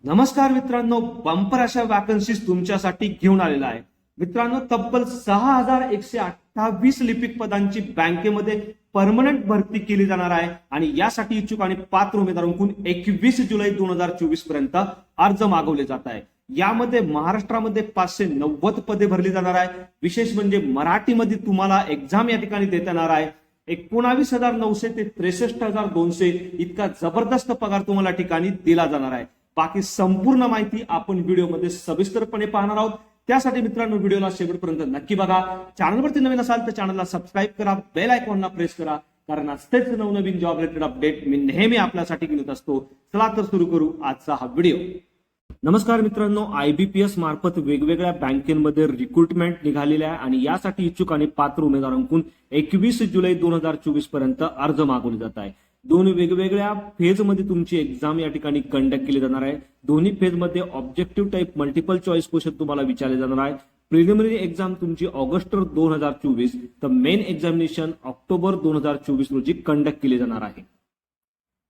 नमस्कार मित्रांनो, बंपर अशा वॅकन्सीज तुमच्यासाठी घेऊन आलेला आहे. मित्रांनो, तब्बल 6128 लिपिक पदांची बँकेमध्ये परमनंट भरती केली जाणार आहे आणि यासाठी इच्छुक आणि पात्र उमेदवारांकडून 21 जुलै 2024 पर्यंत अर्ज मागवले जात आहे. यामध्ये महाराष्ट्रामध्ये 590 पदे भरली जाणार आहे. विशेष म्हणजे मराठीमध्ये तुम्हाला एक्झाम या ठिकाणी देता येणार आहे. 19,900 ते 63,200 इतका जबरदस्त पगार तुम्हाला ठिकाणी दिला जाणार आहे. बाकी संपूर्ण माहिती आपण व्हिडिओमध्ये सविस्तरपणे पाहणार आहोत. त्यासाठी मित्रांनो, व्हिडिओला शेवटपर्यंत नक्की बघा. चॅनलवरती नवीन असाल तर चॅनलला सबस्क्राईब करा, बेल आयकॉनला प्रेस करा, कारण असतेच नवनवीन जॉब रिलेटेड अपडेट मी नेहमी आपल्यासाठी घेऊन येत असतो. चला तर सुरू करू आजचा हा व्हिडिओ. नमस्कार मित्रांनो, IBPS मार्फत वेगवेगळ्या बँकेमध्ये रिक्रुटमेंट निघालेल्या आहे आणि यासाठी इच्छुक आणि पात्र उमेदवारांकडून 21 जुलै 2024 पर्यंत अर्ज मागवले जात आहे. दोन वेगवेगळ्या फेजमध्ये तुमची एक्झाम या ठिकाणी कंडक्ट केली जाणार आहे. दोन्ही फेजमध्ये objective type multiple choice question तुम्हाला विचारले जाणार आहे. प्रिलिमिनरी एक्झाम तुमची ऑगस्ट 2024 तर मेन एक्झामिनेशन ऑक्टोबर 2024 रोजी कंडक्ट केली जाणार आहे.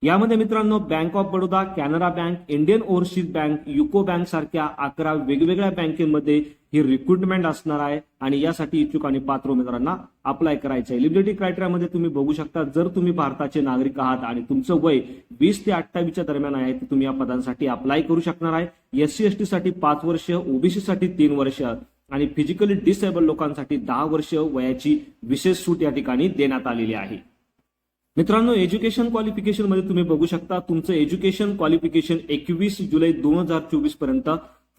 यामध्ये मित्रांनो, bank of Baroda, Canara bank, Indian overseas bank, UCO bank सारख्या 11 वेगवेगळ्या बँकेमध्ये ही रिक्रुटमेंट असणार आहे आणि यासाठी इच्छुक आणि पात्र उमेदवारांना अप्लाय करायचं आहे. एलिजिबिलिटी क्रायटेरियामध्ये तुम्ही बघू शकता, जर तुम्ही भारताचे नागरिक आहात आणि तुमचं वय 20 ते 28 दरम्यान आहे तर तुम्ही या पदांसाठी अप्लाय करू शकणार आहे. SC ST साठी 5 वर्ष, OBC साठी 3 वर्ष आणि फिजिकली डिसेबल लोकांसाठी 10 वर्ष वयाची विशेष सूट या ठिकाणी देण्यात आलेली आहे. मित्रांनो, एज्युकेशन क्वालिफिकेशन मध्ये तुम्ही बघू शकता, तुमचं एज्युकेशन क्वालिफिकेशन 21 जुलै 2024 पर्यंत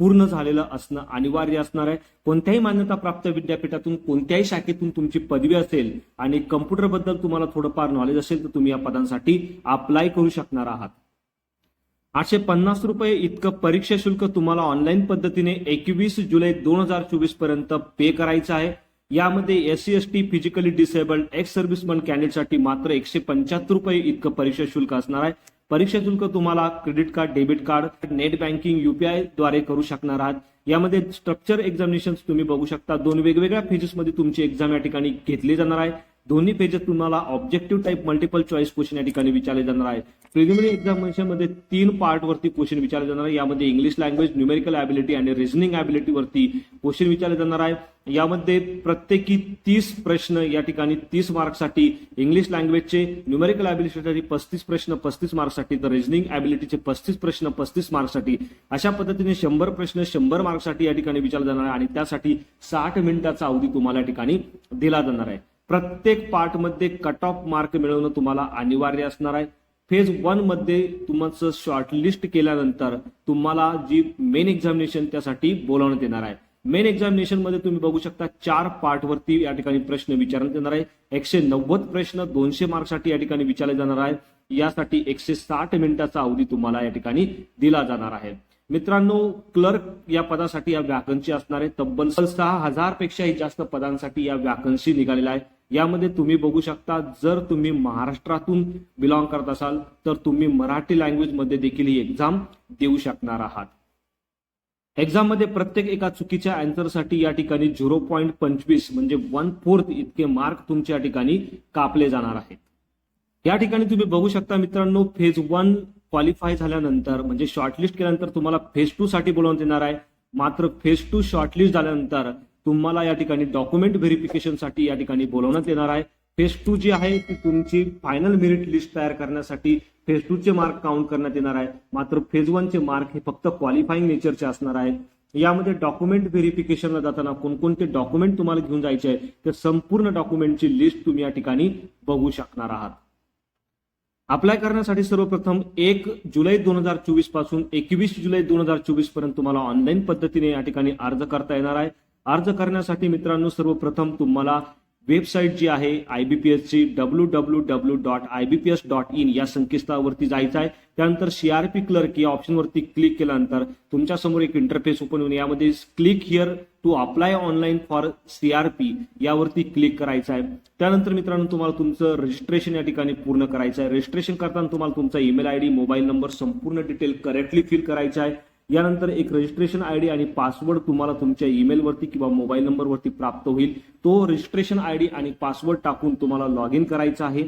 पूर्ण झालेलं असणं अनिवार्य असणार आहे. कोणत्याही मान्यता प्राप्त विद्यापीठातून कोणत्याही शाखेतून तुमची पदवी असेल आणि कम्प्युटर बद्दल तुम्हाला थोडंफार नॉलेज असेल तर तुम्ही या पदांसाठी अप्लाय करू शकणार आहात. 850 रुपये इतकं परीक्षा शुल्क तुम्हाला ऑनलाईन पद्धतीने 21 जुलै 2024 पर्यंत पे करायचं आहे. यामध्ये SC ST, physically disabled, ex serviceman कॅन्डिडेटसाठी मात्र 175 रुपये इतकं परीक्षा शुल्क असणार आहे. परीक्षा शुल्क तुम्हाला credit card, debit card, net banking, UPI द्वारे करू शकणार आहात. यामध्ये स्ट्रक्चर एक्झामिनेशन तुम्ही बघू शकता, 2 वेगवेगळ्या फेजेसमध्ये तुमची एक्झाम या ठिकाणी घेतली जाणार आहे. दोन्ही पेजेस तुम्हाला objective type multiple choice question या ठिकाणी विचारले जाणार आहे. प्रिलिमिनरी एक्झामिनेशन मध्ये 3 पार्ट वरती क्वेश्चन विचारले जाणार आहे. यामध्ये इंग्लिश लँग्वेज, न्यूमेरिकल ॲबिलिटी आणि रिझनिंग ॲबिलिटी वरती क्वेश्चन विचारले जाणार आहे. यामध्ये प्रत्येकी 30 प्रश्न या ठिकाणी 30 मार्क्ससाठी, इंग्लिश लँग्वेजचे, न्यूमेरिकल ॲबिलिटीसाठी 35 प्रश्न 35 मार्क्ससाठी, तर रिझनिंग ॲबिलिटीचे 35 प्रश्न 35 मार्क्ससाठी, अशा पद्धतीने 100 प्रश्न 100 मार्क्ससाठी या ठिकाणी विचारले जाणार आहे आणि त्यासाठी 60 मिनिटाचा अवधी तुम्हाला या ठिकाणी दिला जाणार आहे. प्रत्येक पार्टमध्ये कट ऑफ मार्क मिळवणं तुम्हाला अनिवार्य असणार आहे. फेज 1 मध्ये तुमचं शॉर्टलिस्ट केल्यानंतर तुम्हाला जी मेन एक्झामिनेशन त्यासाठी बोलावण्यात येणार आहे. मेन एक्झामिनेशन मध्ये तुम्ही बघू शकता 4 पार्ट वरती या ठिकाणी प्रश्न विचारण्यात येणार आहे. 190 प्रश्न 200 मार्क्ससाठी या ठिकाणी विचारले जाणार आहे. यासाठी 160 मिनिटाचा अवधी तुम्हाला या ठिकाणी दिला जाणार आहे. मित्रांनो, क्लर्क या पदासाठी या वॅकन्सी असणार आहे. तब्बल 6,000 पेक्षाही जास्त पदांसाठी या वॅकन्सी निघालेल्या आहे. यामध्ये तुम्ही बघू शकता, जर तुम्ही महाराष्ट्रातून बिलॉंग करत असाल तर तुम्ही मराठी लँग्वेज मध्ये देखील ही एक्झाम देऊ शकणार आहात. एक्झाम मध्ये प्रत्येक एका चुकीच्या अँसरसाठी या ठिकाणी 0.25 म्हणजे 1/4 इतके मार्क तुमच्या ठिकाणी कापले जाणार आहेत. या ठिकाणी तुम्ही बघू शकता मित्रांनो, फेज 1 क्वालिफाय झाल्यानंतर म्हणजे शॉर्टलिस्ट केल्यानंतर तुम्हाला फेज 2 साठी बोलावण्यात येणार आहे. मात्र फेज 2 शॉर्टलिस्ट झाल्यानंतर तुम्हाला या ठिकाणी डॉक्युमेंट व्हेरिफिकेशन साठी या ठिकाणी बोलावण्यात येणार आहे. फेज 2 जी आहे ती तुमची फायनल मेरिट लिस्ट तयार करण्यासाठी फेज 2 चे मार्क काउंट करण्यात येणार आहे. मात्र फेज 1 चे मार्क हे फक्त क्वालिफाईंग नेचरचे असणार आहेत. यामध्ये डॉक्युमेंट व्हेरिफिकेशनला जाताना कोणकोणते डॉक्युमेंट तुम्हाला घेऊन जायचे आहे ते संपूर्ण डॉक्युमेंटची लिस्ट तुम्ही या ठिकाणी बघू शकणार आहात. अप्लाय करण्यासाठी सर्वप्रथम 1 जुलै 2024 पासून 21 जुलै 2024 पर्यंत तुम्हाला ऑनलाईन पद्धतीने या ठिकाणी अर्ज करता येणार आहे. अर्ज करण्यासाठी मित्रांनो, सर्वप्रथम तुम्हाला वेबसाईट जी आहे IBPS ची www.ibps.in या संकेतस्थळावरती जायचं आहे. त्यानंतर CRP क्लर्क या ऑप्शनवरती क्लिक केल्यानंतर तुमच्या समोर एक इंटरफेस ओपन होऊन यामध्ये click here to apply online for CRP यावरती क्लिक करायचं आहे. त्यानंतर मित्रांनो, तुम्हाला तुमचं रजिस्ट्रेशन या ठिकाणी पूर्ण करायचं आहे. रजिस्ट्रेशन करताना तुम्हाला तुमचा ईमेल ID, मोबाईल नंबर, संपूर्ण डिटेल करेक्टली फिल करायचं आहे. यानंतर एक रजिस्ट्रेशन ID आणि पासवर्ड तुम्हाला तुमच्या ईमेलवरती किंवा मोबाईल नंबरवरती प्राप्त होईल. तो रजिस्ट्रेशन ID आणि पासवर्ड टाकून तुम्हाला लॉग इन करायचं आहे.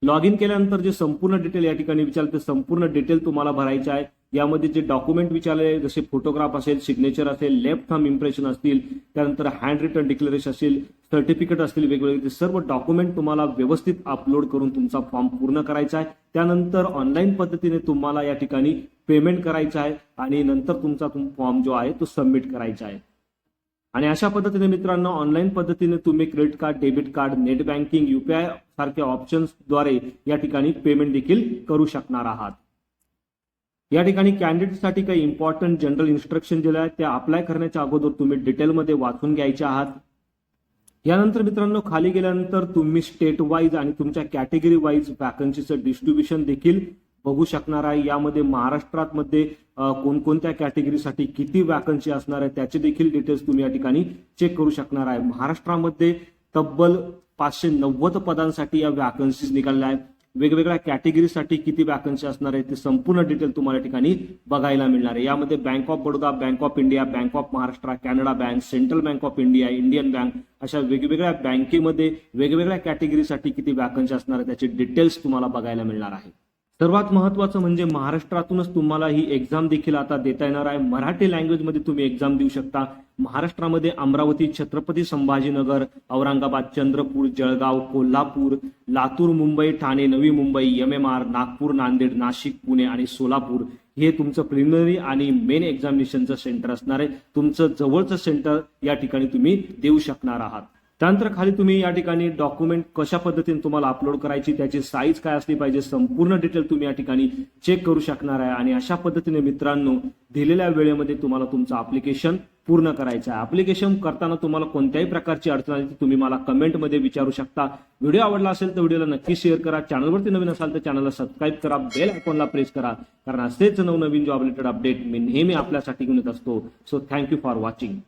लॉग इन केल्यानंतर जे संपूर्ण डिटेल या ठिकाणी विचारते संपूर्ण डिटेल तुम्हाला भरायचे आहे. यामध्ये जे डॉक्युमेंट विचारले जसे फोटोग्राफ असेल, सिग्नेचर असेल, लेफ्ट थंब इम्प्रेशन असतील, त्यानंतर हँड रिटन डिक्लेरेशन असेल, सर्टिफिकेट असतील, वेगवेगळे ते सर्व डॉक्युमेंट तुम्हाला व्यवस्थित अपलोड करून तुमचा फॉर्म पूर्ण करायचा आहे. त्यानंतर ऑनलाईन पद्धतीने तुम्हाला या ठिकाणी पेमेंट करायचं आहे आणि नंतर तुमचा फॉर्म जो आहे तो सबमिट करायचा आहे. आणि अशा पद्धतीने मित्रांनो ऑनलाईन पद्धतीने तुम्ही credit card, debit card, net banking, UPI सारख्या ऑप्शन्सद्वारे या ठिकाणी पेमेंट देखील करू शकणार आहात. या ठिकाणी कॅन्डिडेटसाठी काही इम्पॉर्टंट जनरल इन्स्ट्रक्शन दिले आहेत, त्या अप्लाय करण्याच्या अगोदर तुम्ही डिटेलमध्ये वाचून घ्यायचे आहात. यानंतर मित्रांनो खाली गेल्यानंतर तुम्ही स्टेट वाईज आणि तुमच्या कॅटेगरी वाईज वॅकन्सीचं डिस्ट्रीब्युशन देखील बघू शकणार आहे. यामध्ये महाराष्ट्रात मध्ये कोणकोणत्या कॅटेगरीसाठी किती वॅकन्सी असणार आहे त्याचे देखील डिटेल्स तुम्ही या ठिकाणी चेक करू शकणार आहे. महाराष्ट्रामध्ये तब्बल 590 पदांसाठी या वॅकन्सीज निघाल्या आहेत. वेगवेगळ्या कॅटेगरीसाठी किती वॅकन्सी असणार आहे ते संपूर्ण डिटेल तुम्हाला या ठिकाणी बघायला मिळणार आहे. यामध्ये bank of Baroda, bank of India, bank of Maharashtra, Canada bank, central bank of India, Indian bank अशा वेगवेगळ्या बँकेमध्ये वेगवेगळ्या कॅटेगरीसाठी किती वॅकन्सी असणार आहे त्याचे डिटेल्स तुम्हाला बघायला मिळणार आहे. सर्वात महत्वाचं म्हणजे महाराष्ट्रातूनच तुम्हाला ही एक्झाम देखील आता देता येणार आहे. मराठी लँग्वेजमध्ये तुम्ही एक्झाम देऊ शकता. महाराष्ट्रामध्ये अमरावती, छत्रपती संभाजीनगर, औरंगाबाद, चंद्रपूर, जळगाव, कोल्हापूर, लातूर, मुंबई, ठाणे, नवी मुंबई, MMR, नागपूर, नांदेड, नाशिक, पुणे आणि सोलापूर हे तुमचं प्रिलिमिनरी आणि मेन एक्झामिनेशनचं सेंटर असणार आहे. तुमचं जवळचं सेंटर या ठिकाणी तुम्ही देऊ शकणार आहात. त्यानंतर खाली तुम्ही या ठिकाणी डॉक्युमेंट कशा पद्धतीने तुम्हाला अपलोड करायची, त्याची साईज काय असली पाहिजे, संपूर्ण डिटेल तुम्ही या ठिकाणी चेक करू शकणार आहे. आणि अशा पद्धतीने मित्रांनो दिलेल्या वेळेमध्ये तुम्हाला तुमचं अप्लिकेशन पूर्ण करायचं आहे. अप्लिकेशन करताना तुम्हाला कोणत्याही प्रकारची अडचण आली तर तुम्ही मला कमेंटमध्ये विचारू शकता. व्हिडिओ आवडला असेल तर व्हिडिओला नक्की शेअर करा. चॅनलवरती नवीन असाल तर चॅनलला सबस्क्राईब करा, बेल आयकॉनला प्रेस करा, कारण असेच नवनवीन जॉब रिलेटेड अपडेट मी नेहमी आपल्यासाठी घेऊन येत असतो. So thank you for watching.